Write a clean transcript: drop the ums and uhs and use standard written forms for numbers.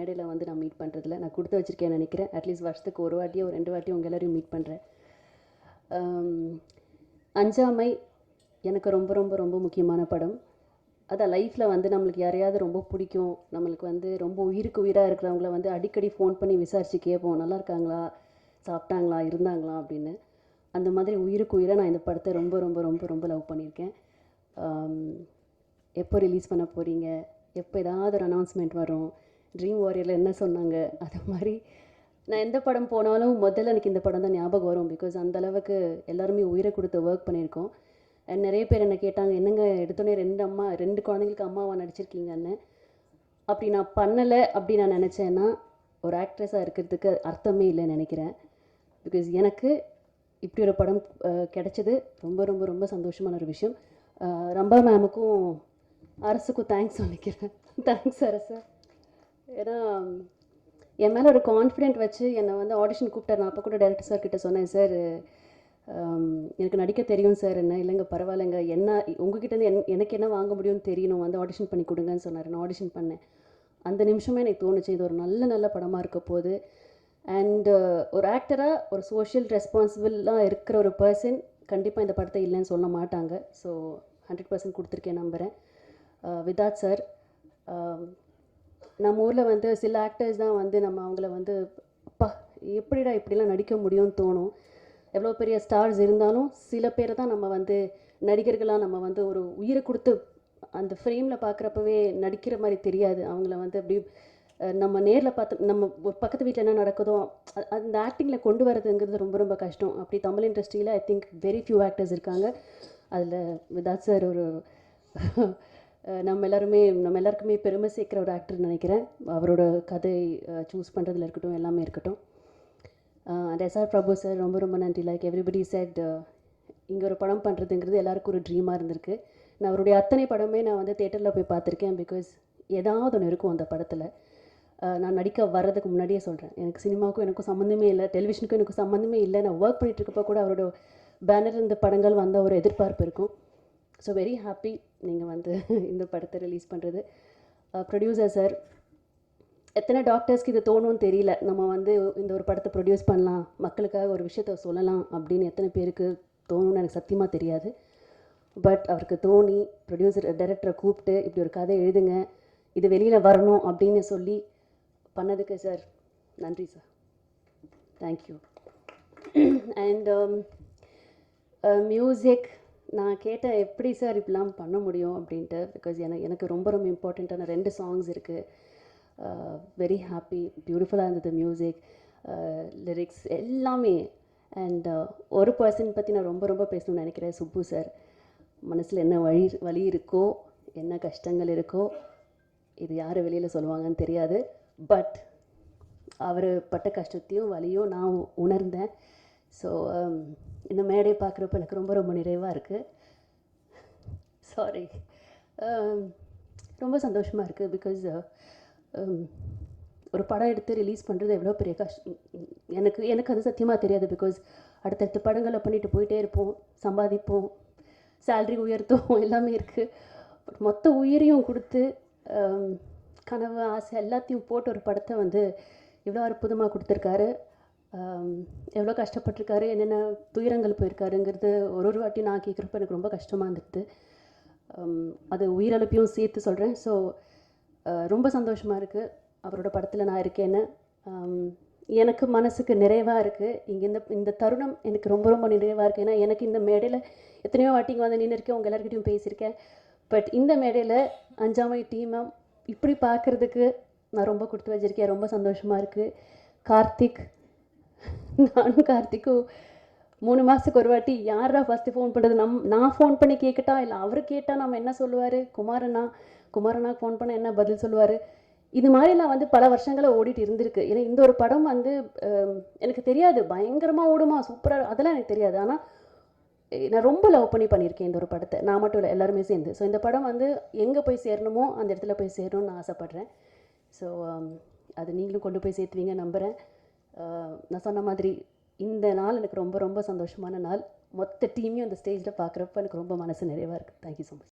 மேடையில் வந்து நான் மீட் பண்ணுறதில்ல. நான் கொடுத்து வச்சுருக்கேன்னு நினைக்கிறேன். அட்லீஸ்ட் வருஷத்துக்கு ஒரு வாட்டியோ 2 வாட்டியோ உங்கள் எல்லோரையும் மீட் பண்ணுறேன். அஞ்சாமை எனக்கு ரொம்ப ரொம்ப ரொம்ப முக்கியமான படம். அதான் லைஃப்பில் வந்து நம்மளுக்கு யாரையாவது ரொம்ப பிடிக்கும், நம்மளுக்கு வந்து ரொம்ப உயிருக்கு உயிராக இருக்கிறவங்கள வந்து அடிக்கடி ஃபோன் பண்ணி விசாரித்து கேட்போம், நல்லா இருக்காங்களா, சாப்பிட்டாங்களா, இருந்தாங்களா அப்படின்னு. அந்த மாதிரி உயிருக்கு உயிராக நான் இந்த படத்தை ரொம்ப ரொம்ப ரொம்ப ரொம்ப லவ் பண்ணியிருக்கேன். எப்போ ரிலீஸ் பண்ண போகிறீங்க, எப்போ ஏதாவது ஒரு அனௌன்ஸ்மெண்ட் வரும், ட்ரீம் வாரியரில் என்ன சொன்னாங்க, அது மாதிரி நான் எந்த படம் போனாலும் முதல்ல எனக்கு இந்த படம் தான் ஞாபகம் வரும். பிகாஸ் அந்தளவுக்கு எல்லாருமே உயிரை கொடுத்து ஒர்க் பண்ணியிருக்கோம். அண்ட் நிறைய பேர் என்ன கேட்டாங்க, என்னங்க எடுத்தோடனே 2 குழந்தைங்களுக்கு அம்மாவாக நடிச்சிருக்கீங்கன்னு. அப்படி நான் பண்ணலை அப்படி நான் நினச்சேன்னா ஒரு ஆக்ட்ரஸாக இருக்கிறதுக்கு அர்த்தமே இல்லைன்னு நினைக்கிறேன். பிகாஸ் எனக்கு இப்படி ஒரு படம் கிடைச்சது ரொம்ப ரொம்ப ரொம்ப சந்தோஷமான ஒரு விஷயம். ரம்பா மேமுக்கும் அரசுக்கும் தேங்க்ஸ் சொல்லிக்கிறேன். தேங்க்ஸ் அரசு. ஏன்னா என் மேலே ஒரு கான்ஃபிடென்ட் வச்சு என்னை வந்து ஆடிஷன் கூப்பிட்டார். நான் அப்போ கூட டைரக்டர் சார் கிட்ட சொன்னேன், சார் எனக்கு நடிக்க தெரியும் சார். என்ன இல்லைங்க பரவாயில்லைங்க, என்ன உங்ககிட்டேருந்து எனக்கு என்ன வாங்க முடியும்னு தெரியணும், வந்து ஆடிஷன் பண்ணி கொடுங்கன்னு சொன்னார். நான் ஆடிஷன் பண்ணேன். அந்த நிமிஷமே எனக்கு தோணுச்சு இது ஒரு நல்ல படமாக இருக்க போகுது. அண்ட் ஒரு ஆக்டராக ஒரு சோஷியல் ரெஸ்பான்சிபிளாக இருக்கிற ஒரு பர்சன் கண்டிப்பாக இந்த படத்தை இல்லைன்னு சொல்ல மாட்டாங்க. ஸோ 100% கொடுத்துருக்கேன் நம்புகிறேன். விதாத் சார், நம்ம ஊரில் வந்து சில ஆக்டர்ஸ் தான் வந்து நம்ம அவங்கள வந்து அப்பா எப்படிடா இப்படிலாம் நடிக்க முடியும்னு தோணும். எவ்வளோ பெரிய ஸ்டார்ஸ் இருந்தாலும் சில பேரை தான் நம்ம வந்து நடிகர்களாக நம்ம வந்து ஒரு உயிரை கொடுத்து அந்த ஃப்ரேமில் பார்க்குறப்பவே நடிக்கிற மாதிரி தெரியாது. அவங்கள வந்து அப்படி நம்ம நேரில் பார்த்து நம்ம ஒரு பக்கத்து வீட்டில் என்ன நடக்குதோ அந்த ஆக்டிங்கில் கொண்டு வரதுங்கிறது ரொம்ப ரொம்ப கஷ்டம். அப்படி தமிழ் இண்டஸ்ட்ரியில் I think very few actors இருக்காங்க. அதில் விதாத் சார் ஒரு நம்ம எல்லாருக்குமே பெருமை சேர்க்குற ஒரு ஆக்டர்னு நினைக்கிறேன். அவரோட கதை சூஸ் பண்ணுறதுல இருக்கட்டும், எல்லாமே இருக்கட்டும். அண்ட் எஸ்ஆர் பிரபு சார் ரொம்ப ரொம்ப நன்றி. லைக் எவ்ரிபடி செட், இங்கே ஒரு படம் பண்ணுறதுங்கிறது எல்லாருக்கும் ஒரு ட்ரீமாக இருந்திருக்கு. நான் அவருடைய அத்தனை படமே நான் வந்து தேட்டரில் போய் பார்த்துருக்கேன். பிகாஸ் ஏதாவது ஒன்று இருக்கும் அந்த படத்தில். நான் நடிக்க வர்றதுக்கு முன்னாடியே சொல்கிறேன், எனக்கு சினிமாவுக்கும் எனக்கும் சம்மந்தமே இல்லை, டெலிவிஷனுக்கும் எனக்கு சம்மந்தமே இல்லை. நான் ஒர்க் பண்ணிகிட்ருக்கப்போ கூட அவரோட பேனர் இந்த படங்கள் வந்த ஒரு எதிர்பார்ப்பு இருக்கும். ஸோ வெரி ஹாப்பி நீங்கள் வந்து இந்த படத்தை ரிலீஸ் பண்ணுறது. ப்ரொடியூசர் சார், எத்தனை டாக்டர்ஸ்க்கு இது தோணும்னு தெரியல, நம்ம வந்து இந்த ஒரு படத்தை ப்ரொடியூஸ் பண்ணலாம், மக்களுக்காக ஒரு விஷயத்த சொல்லலாம் அப்படின்னு எத்தனை பேருக்கு தோணும்னு எனக்கு சத்தியமாக தெரியாது. பட் அவருக்கு தோணி ப்ரொடியூசர் டைரக்டரை கூப்பிட்டு இப்படி ஒரு கதை எழுதுங்க, இது வெளியில் வரணும் அப்படின்னு சொல்லி பண்ணதுக்கு சார் நன்றி சார். தேங்க்யூ. அண்ட் மியூசிக் நான் கேட்டேன், எப்படி சார் இப்படிலாம் பண்ண முடியும் அப்படின்ட்டு. பிகாஸ் எனக்கு ரொம்ப ரொம்ப இம்பார்ட்டண்ட்டான 2 சாங்ஸ் இருக்குது. வெரி ஹாப்பி, பியூட்டிஃபுல்லாக இருந்தது மியூசிக், லிரிக்ஸ் எல்லாமே. அண்ட் ஒரு பர்சன் பற்றி நான் ரொம்ப ரொம்ப பேசணும்னு நினைக்கிறேன், சுப்பு சார். மனசில் என்ன வலி இருக்கோ, என்ன கஷ்டங்கள் இருக்கோ, இது யார் வெளியில் சொல்லுவாங்கன்னு தெரியாது. பட் அவர் பட்ட கஷ்டத்தையும் வலியும் நான் உணர்ந்தேன். ஸோ இந்த மேடையை பார்க்குறப்ப எனக்கு ரொம்ப ரொம்ப நிறைவாக இருக்குது. சாரி, ரொம்ப சந்தோஷமாக இருக்குது. பிகாஸ் ஒரு படம் எடுத்து ரிலீஸ் பண்ணுறது எவ்வளோ பெரிய கஷ்டம் எனக்கு அது சத்தியமாக தெரியாது. பிகாஸ் அடுத்தடுத்த படங்களை பண்ணிட்டு போயிட்டே இருப்போம், சம்பாதிப்போம், சேல்ரி உயர்த்தும், எல்லாமே இருக்குது. பட் மொத்த உயிரையும் கொடுத்து கனவு ஆசை எல்லாத்தையும் போட்டு ஒரு படத்தை வந்து இவ்வளோ அற்புதமாக கொடுத்துருக்காரு. எவ்வளோ கஷ்டப்பட்டிருக்காரு, என்னென்ன துயரங்கள் போயிருக்காருங்கிறது ஒரு வாட்டி நான் கேட்குறப்ப எனக்கு ரொம்ப கஷ்டமாக இருந்தது. அது உயிரிழப்பையும் சேர்த்து சொல்கிறேன். ஸோ ரொம்ப சந்தோஷமாக இருக்குது அவரோட படத்தில் நான் இருக்கேன்னு. எனக்கு மனசுக்கு நிறைவாக இருக்குது. இங்கே இந்த தருணம் எனக்கு ரொம்ப ரொம்ப நிறைவாக இருக்குது. ஏன்னா எனக்கு இந்த மேடையில் எத்தனையோ வாட்டி இங்கே வந்து நின்று இருக்கேன், உங்கள் எல்லாருக்கிட்டையும் பேசியிருக்கேன். பட் இந்த மேடையில் அஞ்சாமை டீமை இப்படி பார்க்குறதுக்கு நான் ரொம்ப கொடுத்து வச்சிருக்கேன். ரொம்ப சந்தோஷமாக இருக்குது. கார்த்திக், நானும் கார்த்திக்கும் 3 மாதத்துக்கு ஒரு வாட்டி யாரா ஃபஸ்ட்டு ஃபோன் பண்ணுறது, நான் ஃபோன் பண்ணி கேட்கட்டா இல்லை அவர் கேட்டால் நம்ம என்ன சொல்லுவார், குமாரண்ணா ஃபோன் பண்ண என்ன பதில் சொல்லுவார், இது மாதிரிலாம் வந்து பல வருஷங்களாக ஓடிட்டு இருந்திருக்கு. ஏன்னா இந்த ஒரு படம் வந்து எனக்கு தெரியாது பயங்கரமாக ஓடுமா சூப்பராக, அதெல்லாம் எனக்கு தெரியாது. ஆனால் நான் ரொம்ப லவ் பண்ணியிருக்கேன் இந்த ஒரு படத்தை, நான் மட்டும் இல்லை எல்லாருமே சேர்ந்து. ஸோ இந்த படம் வந்து எங்கே போய் சேரணுமோ அந்த இடத்துல போய் சேரணும்னு நான் ஆசைப்பட்றேன். ஸோ அது நீங்களும் கொண்டு போய் சேர்த்துவீங்க நம்புகிறேன். நான் சொன்ன மாதிரி இந்த நாள் எனக்கு ரொம்ப ரொம்ப சந்தோஷமான நாள். மொத்த டீமையும் அந்த ஸ்டேஜில் பார்க்குறப்ப எனக்கு ரொம்ப மனசு நிறைவாக இருக்குது. Thank you so much.